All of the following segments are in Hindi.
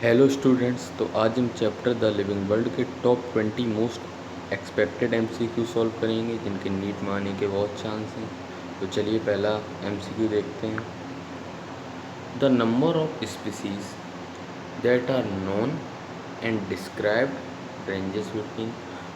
Hello students. तो आज हम चैप्टर द लिविंग वर्ल्ड के top 20 most expected MCQ solve करेंगे जिनके नीट में आने के बहुत चांस हैं। तो चलिए पहला एमसीक्यू देखते हैं। The number of species that are known and described ranges between.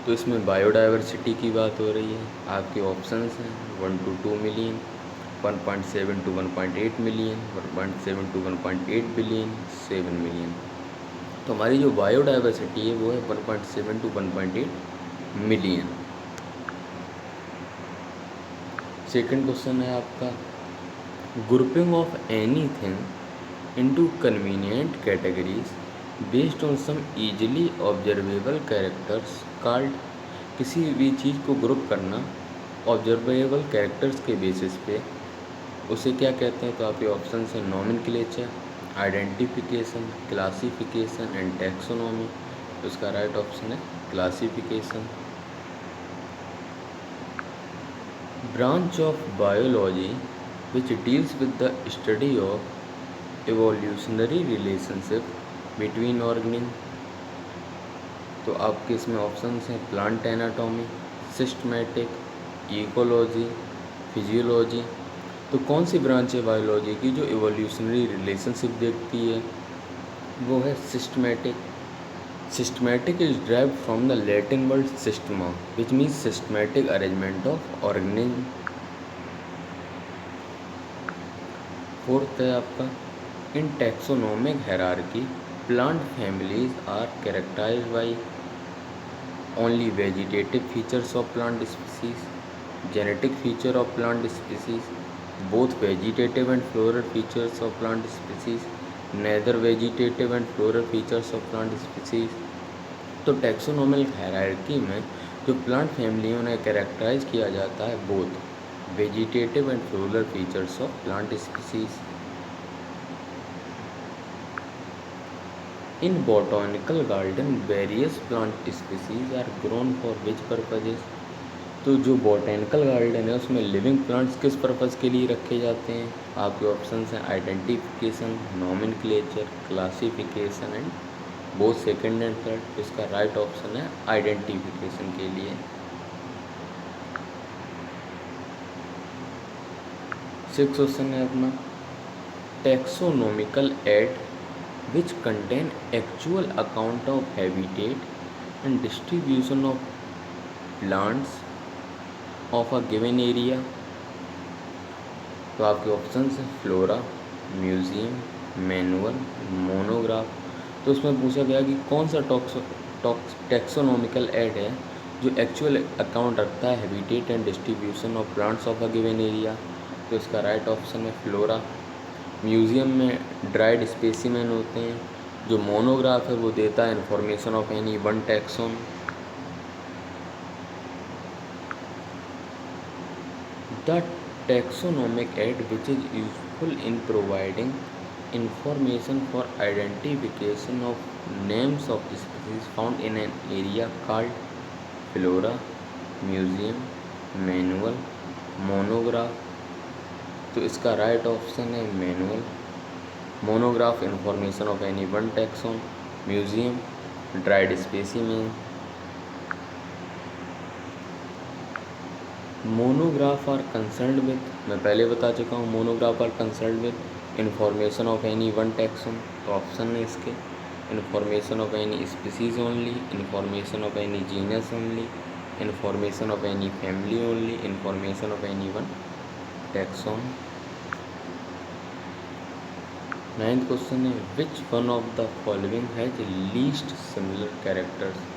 तो इसमें बायोडाइवर्सिटी की बात हो रही है। आपके ऑप्शंस हैं 1 to 2 million, 1.7 to 1.8 million, 1.7 to 1.8 billion, 7 million. तो हमारी जो बायोडाइवर्सिटी है वो है 1.7 to 1.8 मिलियन। सेकंड क्वेश्चन है आपका, grouping of anything into convenient categories based on some easily observable characters called. किसी भी चीज़ को ग्रुप करना ऑब्जर्वेबल कैरेक्टर्स के बेसिस पे उसे क्या कहते हैं। तो आपके ऑप्शन है nomenclature, identification, classification and taxonomy. तो इसका राइट ऑप्शन है classification. Branch of biology which deals with the study of evolutionary relationship between organism. तो आपके इसमें ऑप्शंस हैं plant anatomy, systematic, ecology, physiology. तो कौन सी ब्रांच है बायोलॉजी की जो एवोल्यूशनरी रिलेशनशिप देखती है, वो है systematic. Systematic is derived from the Latin word systema which means systematic arrangement of organism. Fourth है आपका, in taxonomic hierarchy plant families are characterized by only vegetative features of plant species, genetic feature of plant species, both vegetative and floral features of plant species, neither vegetative and floral features of plant species। तो टैक्सोनॉमिक हायरार्की में जो प्लांट फैमिली उन्हें कैरेक्टराइज किया जाता है both vegetative and floral features of plant species. In botanical garden various plant species are grown for which purposes. तो जो बॉटनिकल गार्डन है उसमें लिविंग प्लांट्स किस पर्पज़ के लिए रखे जाते हैं। आपके ऑप्शंस हैं identification, nomenclature, classification and both second and third. इसका राइट ऑप्शन है आइडेंटिफिकेशन के लिए। सिक्स क्वेश्चन है अपना, taxonomical aid which contain actual account of habitat and distribution of plants of a given area. तो आपके ऑप्शंस हैं फ्लोरा, म्यूजियम, मैनुअल, मोनोग्राफ। तो उसमें पूछा गया कि कौन सा टैक्सोनॉमिकल एड है जो एक्चुअल अकाउंट रखता है habitat and distribution of plants of a given area. तो इसका राइट ऑप्शन है फ्लोरा। म्यूजियम में ड्राइड स्पेसिमेन होते हैं। जो मोनोग्राफ है वो देता है information of any one taxon. The taxonomic aid which is useful in providing information for identification of names of species found in an area called flora, museum, manual, monograph। तो इसका राइट ऑप्शन है manual. Monograph information of any one taxon, museum dried specimen. Monograph are concerned with, मैं पहले बता चुका हूँ, monograph are concerned with information of any one taxon. तो ऑप्शन है इसके information of any species only, information of any genus only, information of any family only, information of any one taxon. Ninth question है, which one of the following has least similar characters.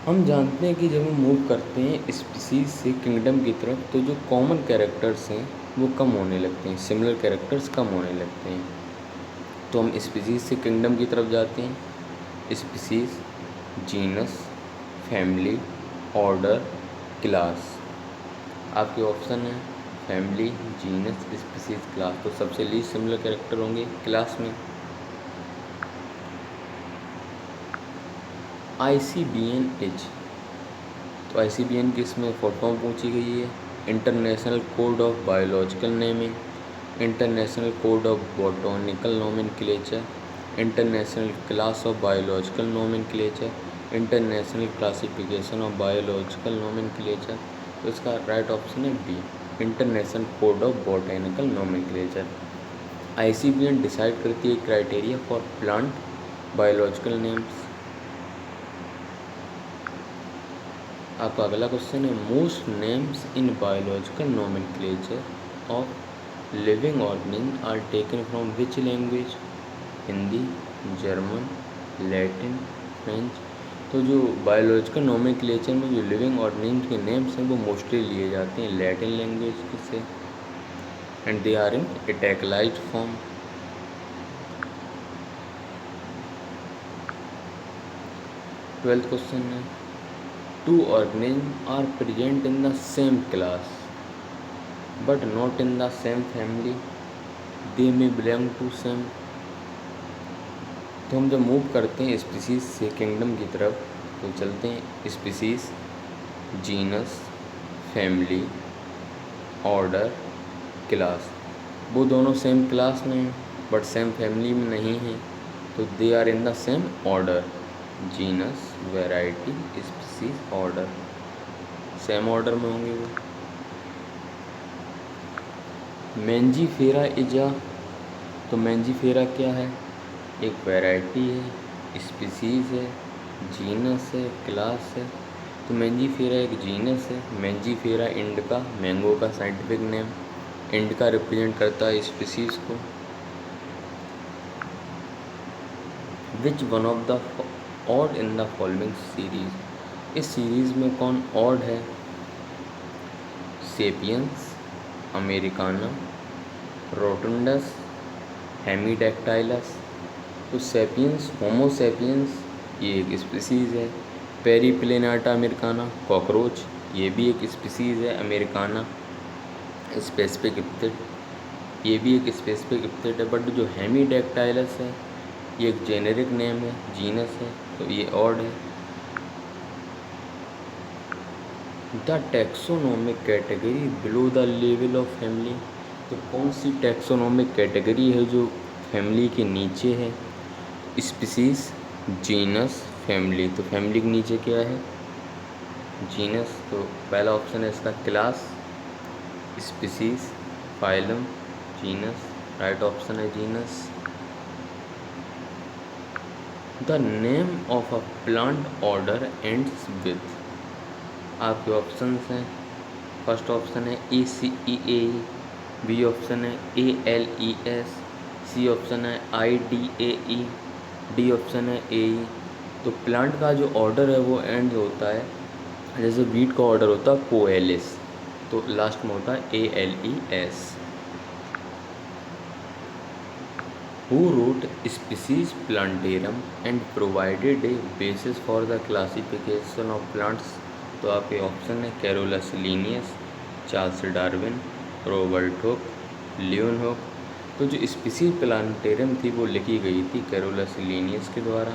हम जानते हैं कि जब हम मूव करते हैं स्पीसीज से किंगडम की तरफ तो जो कॉमन कैरेक्टर्स हैं वो कम होने लगते हैं, सिमिलर कैरेक्टर्स कम होने लगते हैं। तो हम स्पीसीज से किंगडम की तरफ जाते हैं। Species, genus, family, order, class. आपके ऑप्शन है फैमिली, जीनस, स्पीसीज, क्लास। तो सबसे लीस्ट सिमिलर कैरेक्टर होंगे क्लास में। ICBN इज, तो ICBN की इसमें फुल फॉर्म पूछी गई है international code of biological naming, international code of botanical nomenclature, international class of biological nomenclature, international classification of biological nomenclature. तो इसका राइट ऑप्शन है B, international code of botanical nomenclature. ICBN decide करती है criteria for plant biological names. आपका अगला क्वेश्चन है most names in biological nomenclature of living organism are taken from which language? Hindi, German, Latin, French. तो जो बायोलॉजिकल नोमेनक्लेचर में जो लिविंग ऑर्गेनिज्म के नेम्स हैं वो मोस्टली लिए जाते हैं लैटिन लैंग्वेज से, and they are in italicized form. Twelfth question है two organism are present in the same class but not in the same family, they may belong to same. तो हम जब मूव करते हैं स्पीसीज से किंगडम की तरफ तो चलते हैं species, genus, family, order, class. वो दोनों सेम क्लास में हैं बट सेम फैमिली में नहीं हैं, तो they are in the same order, genus, variety, species, order, same order में होंगे वो। मैंजीफेरा इजा, तो मैंजीफेरा क्या है? एक वैरायटी है, स्पीसीज है, जीनस है, क्लास है। तो मैंजीफेरा एक जीनस है। मैंजीफेरा इंडिका, मैंगो का साइंटिफिक नेम, इंडिका रिप्रेजेंट करता है स्पीसीज को। Which one of the odd in the following series, इस सीरीज में कौन ऑड है? Sapiens, americana, rotundus, Hemidactylus. तो सेपियंस, होमो सेपियंस ये एक स्पीसीज़ है। पेरीप्लेनाटा अमेरिकाना, कॉकरोच, ये भी एक स्पीसीज़ है अमेरिकाना स्पेसिफिक इप्थिड, ये भी एक स्पेसिफिक इप्थिड है। बट जो हेमीडैक्टाइलस है ये एक जेनेरिक नेम है, जीनस है, तो ये ऑड है। The taxonomic category below the level of family, तो कौन सी टैक्सोनॉमिक कैटेगरी है जो फैमिली के नीचे है? Species, genus, family. तो फैमिली के नीचे क्या है? जीनस। तो पहला ऑप्शन है इसका class, species, phylum, genus. Right option है genus. The name of a plant order ends with, आपके ऑप्शंस हैं। फर्स्ट ऑप्शन है ACEA, बी ऑप्शन है ALES, सी ऑप्शन है IDAE, डी ऑप्शन है AE। तो प्लांट का जो ऑर्डर है वो एंड होता है, जैसे वीट का ऑर्डर होता है कोएलिस, तो लास्ट में होता है ALES। Who wrote Species Plantarum and provided a basis for the classification of plants? तो आपके ऑप्शन है Carolus Linnaeus, Charles Darwin, Robert Hooke, Leon Hooke. तो जो स्पीसीज प्लांटेरियम थी वो लिखी गई थी कैरोलस लीनियस के द्वारा।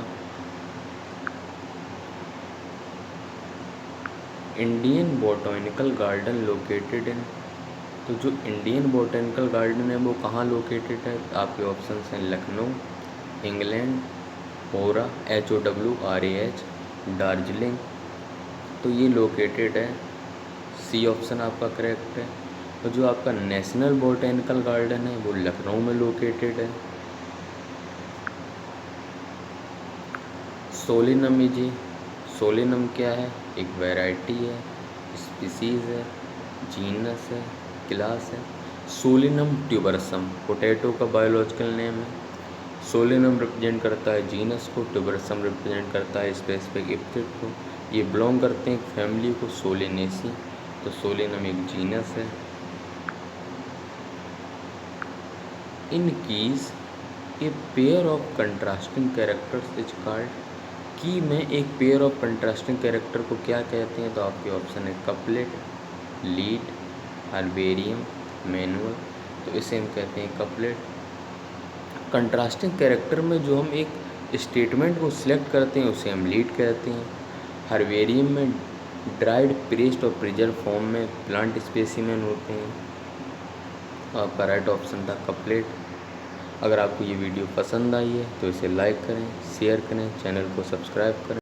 Indian botanical garden located in, तो जो इंडियन बॉटनिकल गार्डन है वो कहाँ लोकेटेड है? आपके ऑप्शन हैं लखनऊ, इंग्लैंड, होरा, HOWRAH, दार्जिलिंग। तो ये लोकेटेड है, सी ऑप्शन आपका करेक्ट है। और जो आपका नेशनल बॉटनिकल गार्डन है वो लखनऊ में लोकेटेड है। सोलिनम जी, सोलिनम क्या है? एक वैरायटी है, स्पीसीज है, जीनस है, क्लास है। सोलिनम ट्यूबरसम पोटैटो का बायोलॉजिकल नेम है। सोलिनम रिप्रेजेंट करता है जीनस को, ट्यूबरसम रिप्रेजेंट करता है स्पेसिफिक एपिथेट को। ये बिलोंग करते हैं एक फैमिली को, सोलिनेसी। तो सोलिनम एक जीनस है। In keys a pair of contrasting characters is called, key में एक पेयर ऑफ कंट्रास्टिंग कैरेक्टर को क्या कहते हैं? तो आपके ऑप्शन है कपलेट, लीड, हर्बेरियम, मैनुअल। तो इसे हम कहते हैं कपलेट। कंट्रास्टिंग कैरेक्टर में जो हम एक स्टेटमेंट को सिलेक्ट करते हैं उसे हम लीड कहते हैं। हर्बेरियम में ड्राइड, प्रेस्ड और प्रिजर्व फॉर्म में प्लांट स्पेसिमेन होते हैं। आपका राइट ऑप्शन था कपलेट। अगर आपको ये वीडियो पसंद आई है तो इसे लाइक करें, शेयर करें, चैनल को सब्सक्राइब करें।